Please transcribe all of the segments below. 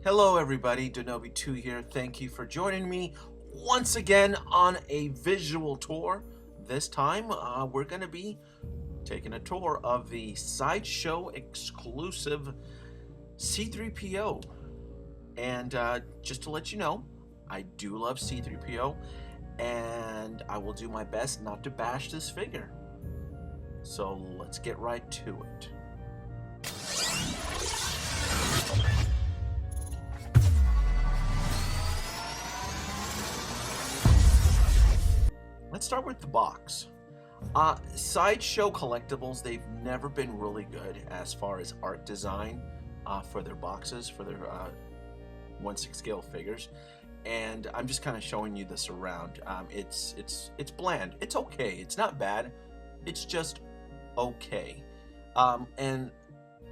Hello everybody, Denobi2 here. Thank you for joining me once again on a visual tour. This time we're going to be taking a tour of the Sideshow exclusive C-3PO. And just to let you know, I do love C-3PO and I will do my best not to bash this figure. So let's get right to it. Let's start with the box. Sideshow Collectibles, they've never been really good as far as art design for their boxes, for their 1/6 scale figures. And I'm just kind of showing you this around. It's bland. It's okay. It's not bad. It's just okay. And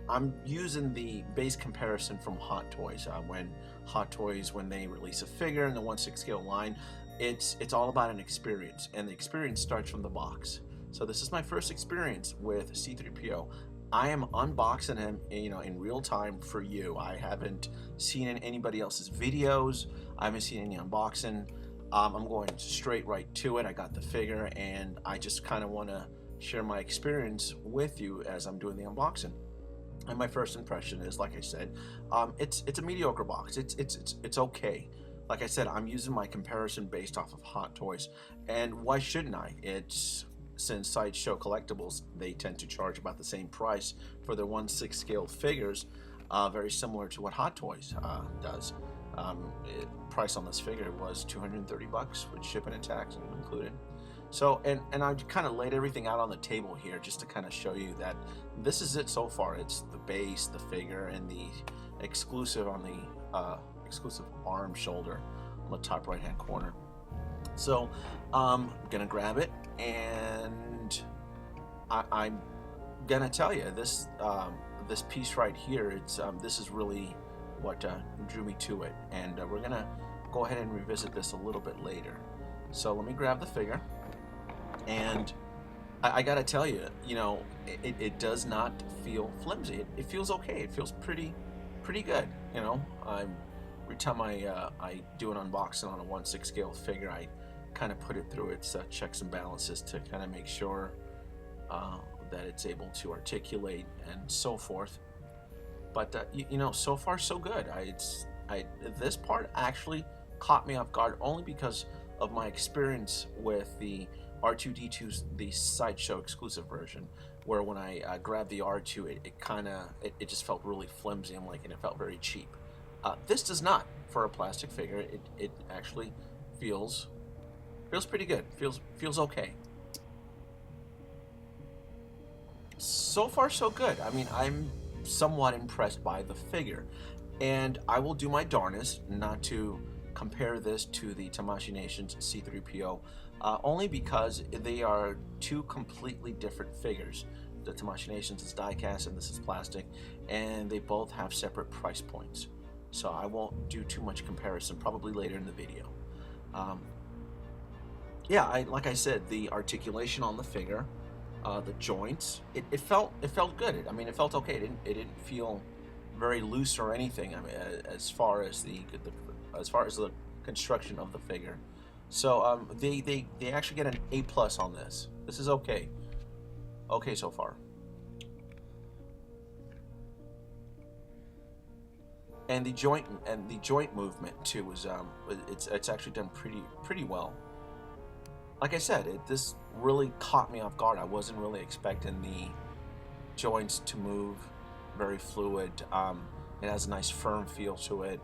I'm using the base comparison from Hot Toys. When Hot Toys, when they release a figure in the 1/6 scale line, it's all about an experience, and the experience starts from the box. So this is my first experience with C-3PO. I am unboxing him, in real time for you. I haven't seen anybody else's videos. I haven't seen any unboxing. I'm going straight right to it. I got the figure, and I just kind of want to share my experience with you as I'm doing the unboxing. And my first impression is, like I said, it's a mediocre box. It's okay. Like I said, I'm using my comparison based off of Hot Toys, and why shouldn't I? Since Sideshow Collectibles, they tend to charge about the same price for their 1/6 scale figures, very similar to what Hot Toys does. Price on this figure was $230 with shipping and tax included. So, and I kind of laid everything out on the table here just to kind of show you that this is it so far. It's the base, the figure, and the exclusive on the exclusive arm shoulder on the top right hand corner. So I'm gonna grab it, and I'm gonna tell you this this piece right here, this is really what drew me to it, and we're gonna go ahead and revisit this a little bit later. So let me grab the figure, and I gotta tell you, it does not feel flimsy. It feels okay. It feels pretty good. Every time I do an unboxing on a 1/6 scale figure, I kind of put it through its checks and balances to kind of make sure that it's able to articulate and so forth. But so far so good. This part actually caught me off guard only because of my experience with the R2-D2's the Sideshow exclusive version, where when I grabbed the R2, it just felt really flimsy. And it felt very cheap. This does not. For a plastic figure, it actually feels pretty good. Feels okay. So far so good. I mean, I'm somewhat impressed by the figure, and I will do my darnest not to compare this to the Tamashii Nations C-3PO, only because they are two completely different figures. The Tamashii Nations is die-cast and this is plastic, and they both have separate price points. So I won't do too much comparison, probably later in the video. Yeah, like I said, the articulation on the figure, the joints, it felt good. I mean, it felt okay. It didn't feel very loose or anything. I mean, as far as the construction of the figure. So they actually get an A+ on this. This is okay. Okay so far. And the joint movement too is it's actually done pretty well. Like I said, this really caught me off guard. I wasn't really expecting the joints to move very fluid. It has a nice firm feel to it,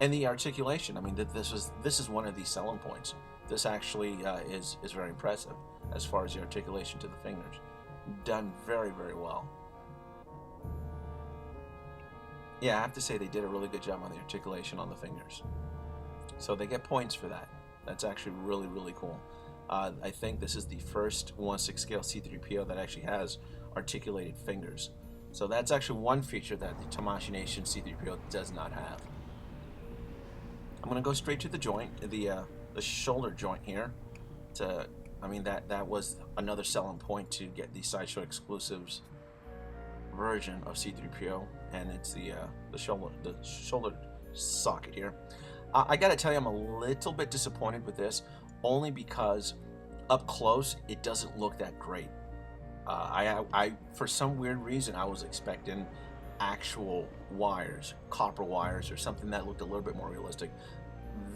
and the articulation. I mean, this is one of the selling points. This actually is very impressive as far as the articulation to the fingers. Done very well. Yeah, I have to say they did a really good job on the articulation on the fingers. So they get points for that. That's actually really cool. I think this is the first 1/6 scale C-3PO that actually has articulated fingers. So that's actually one feature that the Tamashii Nations C-3PO does not have. I'm gonna go straight to the joint, the shoulder joint here. I mean, that was another selling point to get the Sideshow exclusives version of C-3PO, and it's the shoulder socket here. I gotta tell you, I'm a little bit disappointed with this, only because up close it doesn't look that great. I for some weird reason I was expecting actual wires, copper wires, or something that looked a little bit more realistic.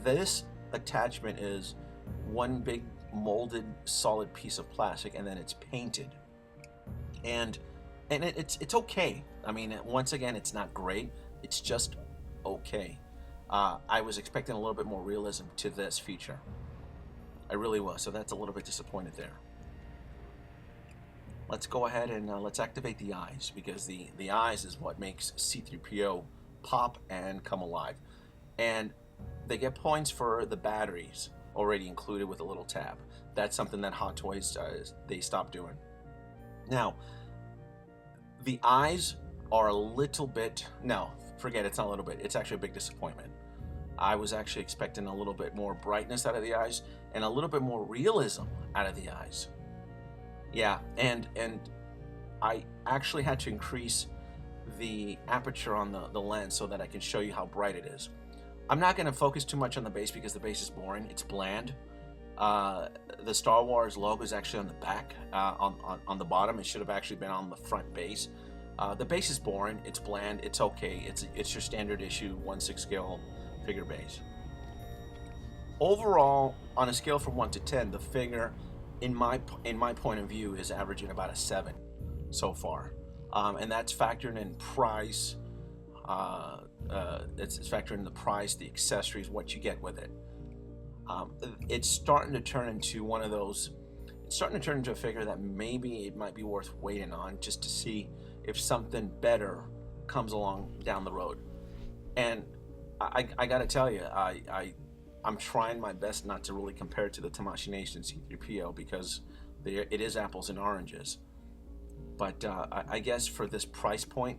This attachment is one big molded solid piece of plastic, and then it's painted, and it's okay. I mean, once again, it's not great, it's just okay. I was expecting a little bit more realism to this feature. I really was, so that's a little bit disappointed there. Let's go ahead and let's activate the eyes, because the eyes is what makes C-3PO pop and come alive. And they get points for the batteries already included with a little tab. That's something that Hot Toys they stopped doing. Now, the eyes are a little bit, no, forget it's not a little bit, it's actually a big disappointment. I was actually expecting a little bit more brightness out of the eyes and a little bit more realism out of the eyes. Yeah, and I actually had to increase the aperture on the lens so that I can show you how bright it is. I'm not going to focus too much on the base because the base is boring. It's bland. The Star Wars logo is actually on the back, on the bottom. It should have actually been on the front base. The base is boring. It's bland. It's okay. It's your standard issue 1/6 scale figure base. Overall, on a scale from 1 to 10, the figure, in my point of view, is averaging about a 7 so far, and that's factoring in price. It's factoring in the price, the accessories, what you get with it. It's starting to turn into one of those. It's starting to turn into a figure that maybe it might be worth waiting on just to see if something better comes along down the road. And I gotta tell you, I'm trying my best not to really compare it to the Tamashii Nations C-3PO, because it is apples and oranges. But I guess for this price point,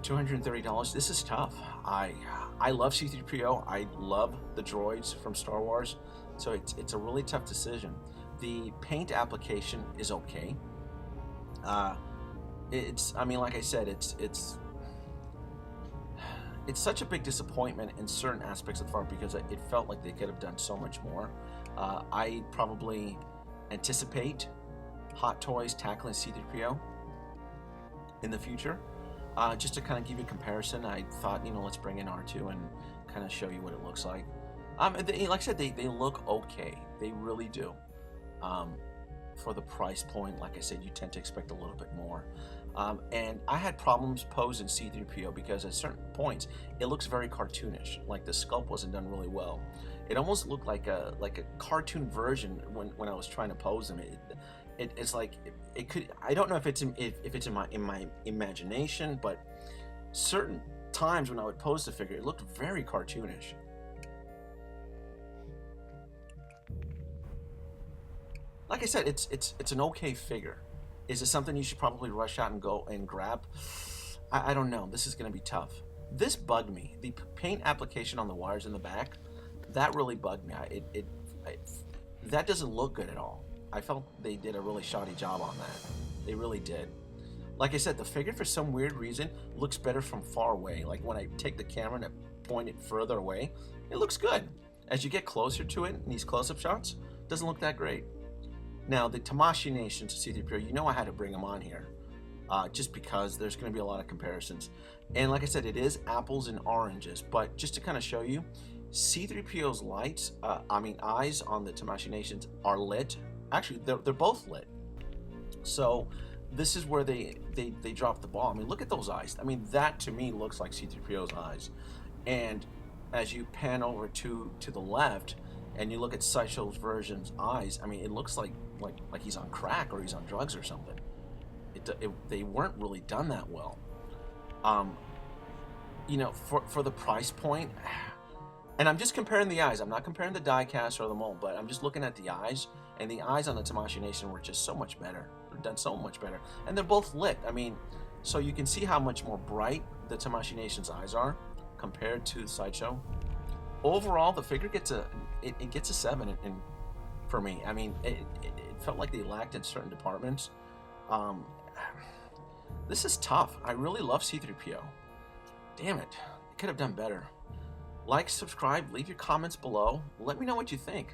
$230, this is tough. I love C-3PO. I love the droids from Star Wars, so it's a really tough decision. The paint application is okay. I mean, like I said, it's such a big disappointment in certain aspects of the art, because it felt like they could have done so much more. I probably anticipate Hot Toys tackling C-3PO in the future. Just to kind of give you a comparison, I thought, let's bring in R2 and kind of show you what it looks like. Like I said, they look okay. They really do. For the price point, like I said, you tend to expect a little bit more. And I had problems posing C-3PO because at certain points it looks very cartoonish. Like the sculpt wasn't done really well. It almost looked like a cartoon version when I was trying to pose him. It's like it could. I don't know if it's in my imagination, but certain times when I would pose the figure, it looked very cartoonish. Like I said, it's an okay figure. Is it something you should probably rush out and go and grab? I don't know. This is going to be tough. This bugged me. The paint application on the wires in the back, that really bugged me. That doesn't look good at all. I felt they did a really shoddy job on that. They really did. Like I said, the figure for some weird reason looks better from far away. Like when I take the camera and I point it further away, it looks good. As you get closer to it in these close-up shots, it doesn't look that great. Now, the Tamashii Nations C-3PO, I had to bring them on here, just because there's going to be a lot of comparisons. And like I said, it is apples and oranges, but just to kind of show you, C-3PO's lights, eyes on the Tamashii Nations are lit. Actually, they're both lit. So this is where they dropped the ball. I mean, look at those eyes. I mean, that to me looks like C-3PO's eyes. And as you pan over to the left, and you look at Sideshow's version's eyes, I mean, it looks like he's on crack or he's on drugs or something. They weren't really done that well. For the price point, and I'm just comparing the eyes. I'm not comparing the die cast or the mold, but I'm just looking at the eyes, and the eyes on the Tamashii Nation were just so much better. They're done so much better, and they're both lit. I mean, so you can see how much more bright the Tamashii Nation's eyes are compared to the Sideshow. Overall, the figure gets a 7 for me. I mean, it felt like they lacked in certain departments. This is tough. I really love C-3PO. Damn it. I could have done better. Like, subscribe, leave your comments below. Let me know what you think.